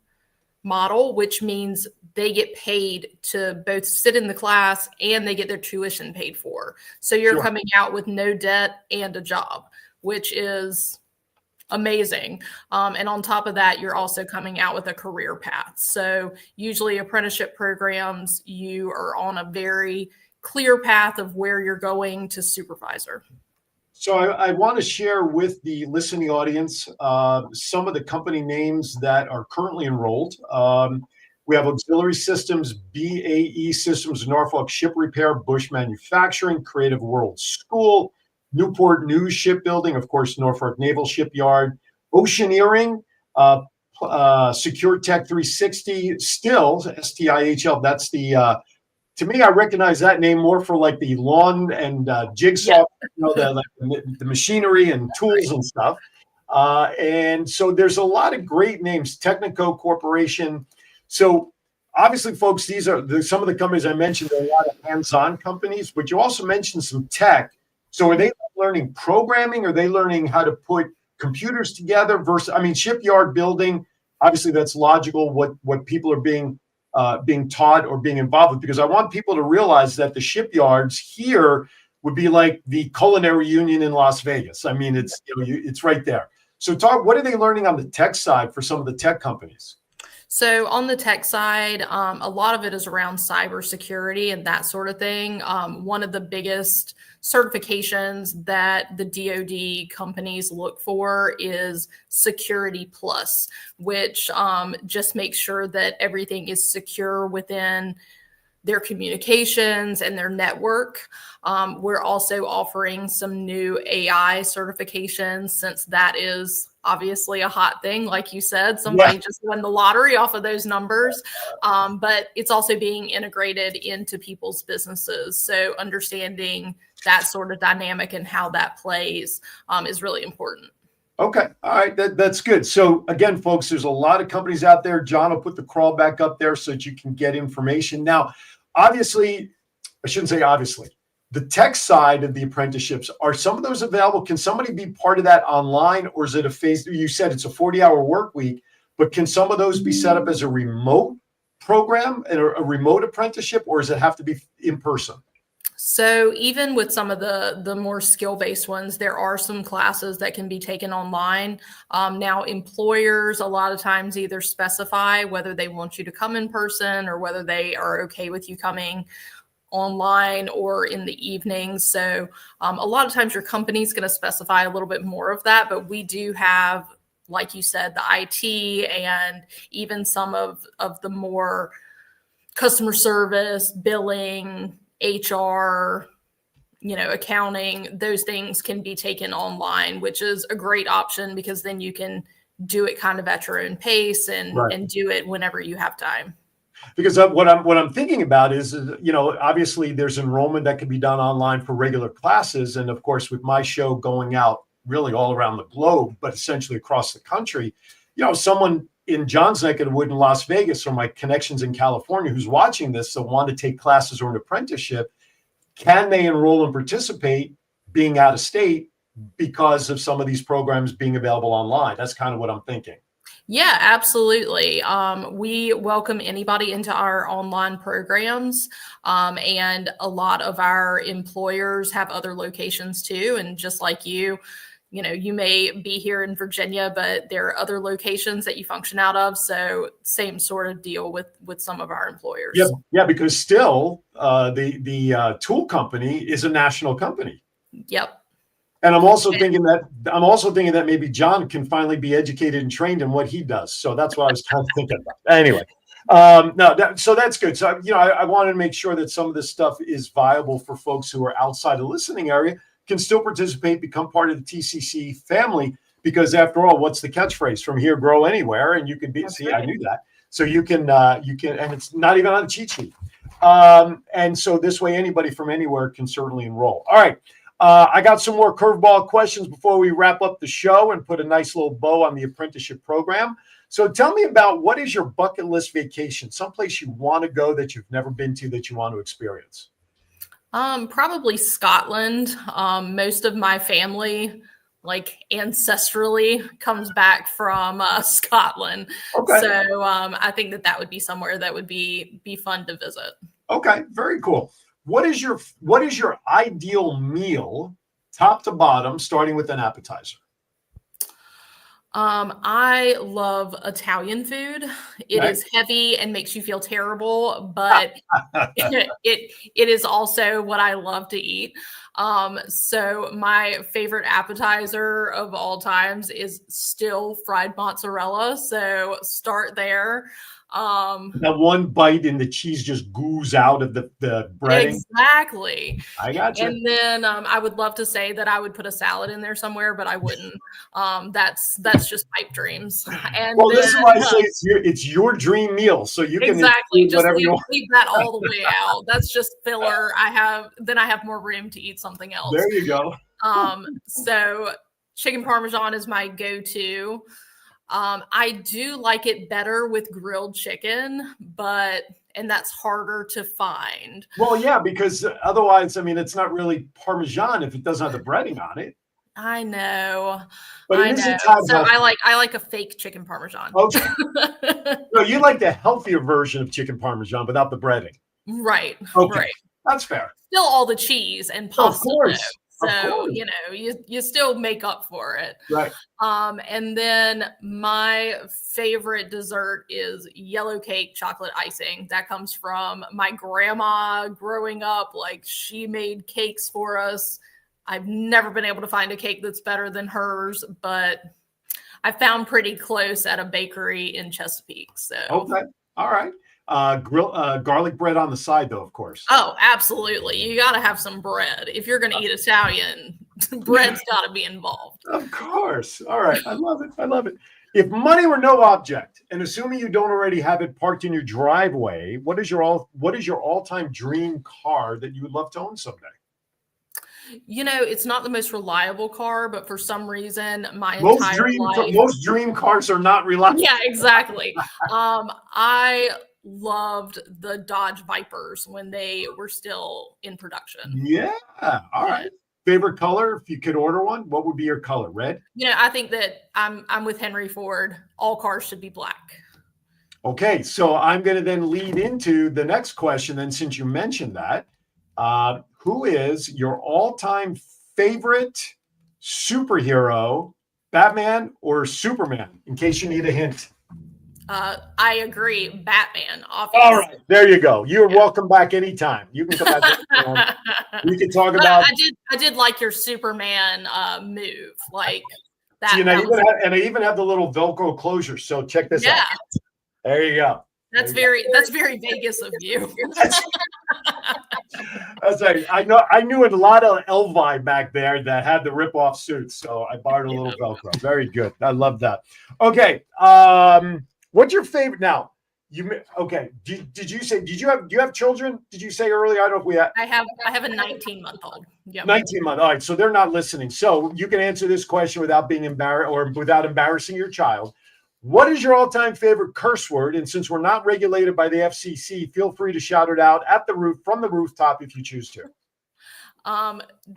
model, which means they get paid to both sit in the class and they get their tuition paid for. So you're coming out with no debt and a job, which is amazing. And on top of that, you're also coming out with a career path. So usually apprenticeship programs, you are on a very clear path of where you're going to supervisor. So I want to share with the listening audience some of the company names that are currently enrolled. We have Auxiliary Systems, BAE Systems, Norfolk Ship Repair, Bush Manufacturing, Creative World School, Newport News Shipbuilding, of course, Norfolk Naval Shipyard, Oceaneering, Secure Tech 360, Stills, STIHL. That's the, to me, I recognize that name more for like the lawn and jigsaw, the machinery and tools and stuff. And so there's a lot of great names, Technico Corporation. So obviously, folks, these are some of the companies I mentioned. There are a lot of hands-on companies, but you also mentioned some tech. So are they learning programming? Are they learning how to put computers together versus, I mean, shipyard building? Obviously, that's logical what people are being taught or being involved with, because I want people to realize that the shipyards here would be like the culinary union in Las Vegas. I mean, it's it's right there. So what are they learning on the tech side for some of the tech companies? So on the tech side, a lot of it is around cybersecurity and that sort of thing. One of the biggest certifications that the DoD companies look for is Security Plus, which just makes sure that everything is secure within their communications and their network. We're also offering some new AI certifications, since that is obviously a hot thing. Like you said, somebody just won the lottery off of those numbers, but it's also being integrated into people's businesses. So understanding that sort of dynamic and how that plays is really important. Okay. All right. That's good. So again, folks, there's a lot of companies out there. John will put the crawl back up there so that you can get information. Now, obviously, I shouldn't say obviously, the tech side of the apprenticeships, are some of those available? Can somebody be part of that online, or is it a phase? You said it's a 40-hour work week, But can some of those be set up as a remote program and a remote apprenticeship, or does it have to be in person? So even with some of the more skill-based ones, there are some classes that can be taken online. Now, employers a lot of times either specify whether they want you to come in person or whether they are okay with you coming online or in the evenings. So a lot of times your company's going to specify a little bit more of that, but we do have, like you said, the IT and even some of the more customer service, billing, HR, accounting, those things can be taken online, which is a great option because then you can do it kind of at your own pace and do it whenever you have time. Because what I'm thinking about is, obviously there's enrollment that can be done online for regular classes. And of course, with my show going out really all around the globe, but essentially across the country, someone in John's neck of the wood in Las Vegas, or my connections in California, who's watching this, so want to take classes or an apprenticeship, can they enroll and participate being out of state because of some of these programs being available online? That's kind of what I'm thinking. Yeah, absolutely. We welcome anybody into our online programs, and a lot of our employers have other locations too. And just like you may be here in Virginia, but there are other locations that you function out of. So same sort of deal with some of our employers. Yeah, because still the tool company is a national company. Yep. And I'm also thinking that maybe John can finally be educated and trained in what he does. So that's what I was kind of thinking about. Anyway, so that's good. So I wanted to make sure that some of this stuff is viable for folks who are outside the listening area, can still participate, become part of the TCC family. Because after all, what's the catchphrase? From here, grow anywhere, and you can be. See, I knew that. So you can, and it's not even on a cheat sheet. And so this way, anybody from anywhere can certainly enroll. All right. I got some more curveball questions before we wrap up the show and put a nice little bow on the apprenticeship program. So tell me about, what is your bucket list vacation? Someplace you want to go that you've never been to that you want to experience? Probably Scotland. Most of my family, like ancestrally, comes back from Scotland. Okay. So I think that would be somewhere that would be fun to visit. Okay, very cool. What is your ideal meal, top to bottom, starting with an appetizer? I love Italian food. It is heavy and makes you feel terrible, but it is also what I love to eat. So my favorite appetizer of all times is still fried mozzarella. So start there. That one bite and the cheese just goos out of the breading. Exactly. I got you. And then I would love to say that I would put a salad in there somewhere, but I wouldn't. That's just pipe dreams. And well, this is why I say it's your dream meal, so you can exactly just whatever you leave that all the way out. That's just filler. I have more room to eat something else. There you go. So chicken Parmesan is my go-to. I do like it better with grilled chicken, and that's harder to find. Well, yeah, because otherwise, it's not really Parmesan if it doesn't have the breading on it. I know. But I know. So I like a fake chicken Parmesan. Okay. No, you like the healthier version of chicken Parmesan without the breading. Right. Okay. Right. That's fair. Still all the cheese and pasta. Of course. So, you still make up for it. Right. And then my favorite dessert is yellow cake chocolate icing. That comes from my grandma growing up. Like, she made cakes for us. I've never been able to find a cake that's better than hers, but I found pretty close at a bakery in Chesapeake. So. Okay. All right. Garlic bread on the side, though, of course. Oh, absolutely. You got to have some bread. If you're going to eat Italian, bread's got to be involved. Of course. All right. I love it. I love it. If money were no object, and assuming you don't already have it parked in your driveway, what is your all-time dream car that you would love to own someday? It's not the most reliable car, but for some reason, most dream cars are not reliable. Yeah, exactly. I loved the Dodge Vipers when they were still in production. Yeah. All right. Favorite color, if you could order one, what would be your color? Red? I think that I'm with Henry Ford. All cars should be black. Okay, so I'm going to then lead into the next question. Then, since you mentioned that, who is your all-time favorite superhero, Batman or Superman? In case you need a hint. I agree, Batman. Obviously. All right, there you go. You're welcome back anytime. You can come back anytime. We can talk about. I did like your Superman move, like that. See, and I even have the little Velcro closure. So check this out. There you go. That's very Vegas of you. That's right. I knew a lot of Elvi back there that had the rip-off suits, so I borrowed a little Velcro. Very good. I love that. Okay. What's your favorite now? Did you have children? Did you say earlier? I don't know if we have. I have a 19-month-old. Yep. 19-month. All right. So they're not listening. So you can answer this question without being embarrassed or without embarrassing your child. What is your all-time favorite curse word? And since we're not regulated by the FCC, feel free to shout it out at the roof from the rooftop if you choose to.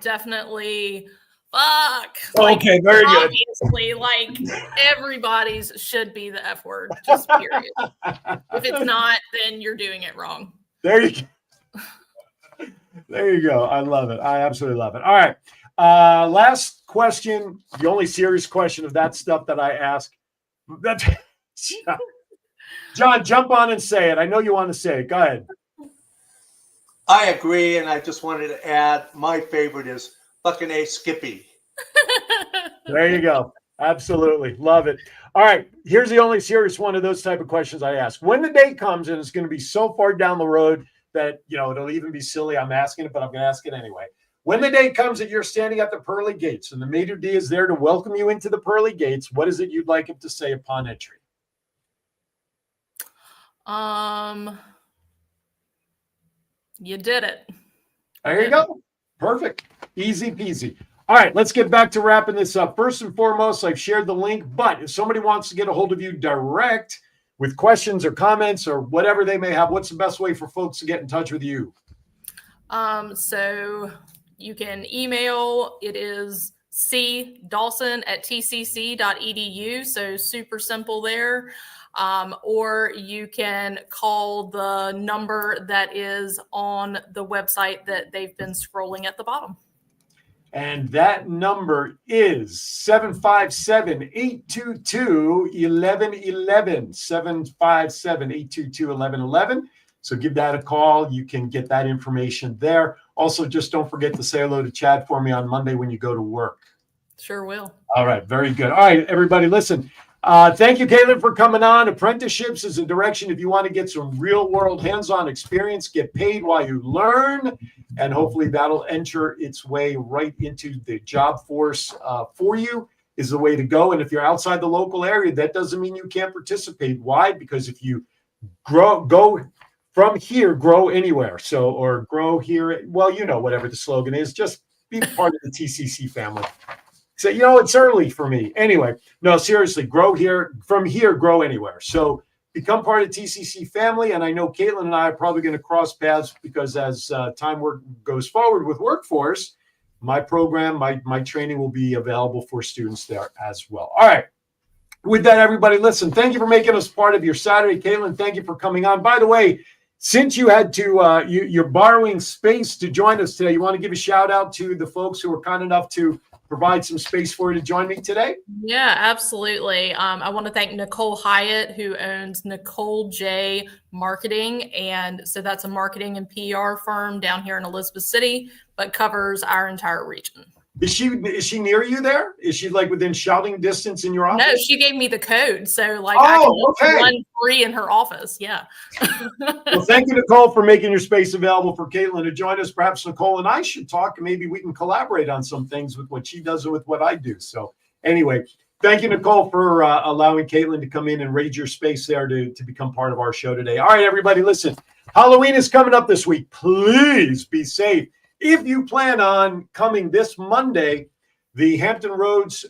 Definitely fuck. Okay, very good. Obviously, like everybody's should be the F word, just period. If it's not, then you're doing it wrong. There you go. There you go. I love it. I absolutely love it. All right. Last question, the only serious question of that stuff that I ask. John, jump on and say it. I know you want to say it. Go ahead. I agree, and I just wanted to add my favorite is fucking A Skippy. There you go. Absolutely. Love it. All right. Here's the only serious one of those type of questions I ask. When the day comes, and it's going to be so far down the road that, it'll even be silly I'm asking it, but I'm going to ask it anyway. When the day comes that you're standing at the pearly gates and the maitre d' is there to welcome you into the pearly gates, what is it you'd like him to say upon entry? You did it. There you go. Perfect. Easy peasy. All right, let's get back to wrapping this up. First and foremost, I've shared the link, but if somebody wants to get a hold of you direct with questions or comments or whatever they may have, what's the best way for folks to get in touch with you? So you can email, it is cdawson@tcc.edu. So super simple there. Or you can call the number that is on the website that they've been scrolling at the bottom. And that number is 757-822-1111, 757-822-1111. So give that a call. You can get that information there. Also, just don't forget to say hello to Chad for me on Monday when you go to work. Sure will. All right. Very good. All right, everybody, listen. Thank you, Caitlin, for coming on. Apprenticeships is a direction if you want to get some real-world hands-on experience, get paid while you learn, and hopefully that'll enter its way right into the job force for you is the way to go. And if you're outside the local area, that doesn't mean you can't participate. Why? Because if you go from here, grow anywhere. So, or grow here, well, whatever the slogan is, just be part of the TCC family. So, it's early for me. Anyway, no, seriously, grow here. From here, grow anywhere. So become part of the TCC family. And I know Caitlin and I are probably going to cross paths because as time goes forward with workforce, my program, my training will be available for students there as well. All right. With that, everybody, listen, thank you for making us part of your Saturday. Caitlin, thank you for coming on. By the way, since you had to, you're borrowing space to join us today, you want to give a shout out to the folks who were kind enough to provide some space for you to join me today? Yeah, absolutely. I want to thank Nicole Hyatt, who owns Nicole J Marketing. And so that's a marketing and PR firm down here in Elizabeth City, but covers our entire region. Is she near you there? Is she like within shouting distance in your office? No, she gave me the code. So like I can run free in her office. Yeah. Well, thank you, Nicole, for making your space available for Caitlin to join us. Perhaps Nicole and I should talk and maybe we can collaborate on some things with what she does and with what I do. So anyway, thank you, Nicole, for allowing Caitlin to come in and raid your space there to become part of our show today. All right, everybody, listen, Halloween is coming up this week. Please be safe. If you plan on coming this Monday, the Hampton Roads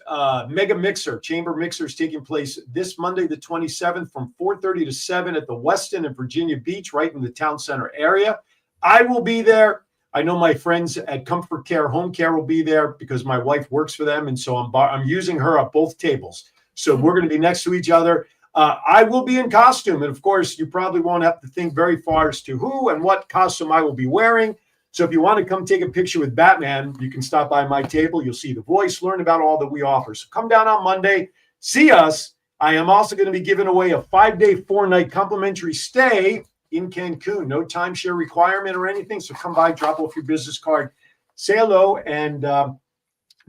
Mega Mixer, Chamber Mixer is taking place this Monday, the 27th from 4:30 to 7 at the Westin in Virginia Beach, right in the town center area. I will be there. I know my friends at Comfort Care Home Care will be there because my wife works for them, and so I'm using her at both tables. So we're going to be next to each other. I will be in costume, and of course, you probably won't have to think very far as to who and what costume I will be wearing. So if you want to come take a picture with Batman, you can stop by my table. You'll see the voice, learn about all that we offer. So come down on Monday, see us. I am also going to be giving away a 5-day, 4-night complimentary stay in Cancun. No timeshare requirement or anything. So come by, drop off your business card, say hello, and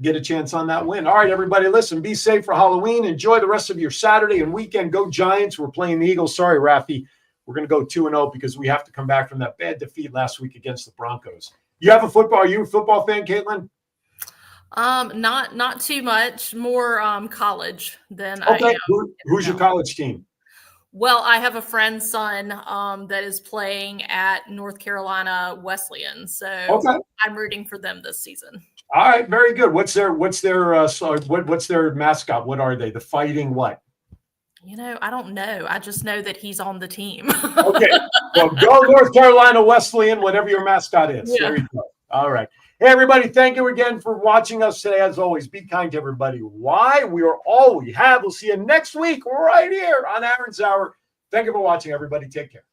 get a chance on that win. All right, everybody, listen, be safe for Halloween. Enjoy the rest of your Saturday and weekend. Go Giants. We're playing the Eagles. Sorry, Rafi. We're going to go 2-0 because we have to come back from that bad defeat last week against the Broncos. Are you a football fan, Caitlin? Not too much. More college than okay. I am. Who's your college team? Well, I have a friend's son that is playing at North Carolina Wesleyan, so I'm rooting for them this season. All right, very good. What's their mascot? What are they? The Fighting what? I don't know. I just know that he's on the team. Okay. Well, go North Carolina Wesleyan, whatever your mascot is. Yeah. There you go. All right. Hey, everybody, thank you again for watching us today. As always, be kind to everybody. Why? We are all we have. We'll see you next week right here on Aaron's Hour. Thank you for watching, everybody. Take care.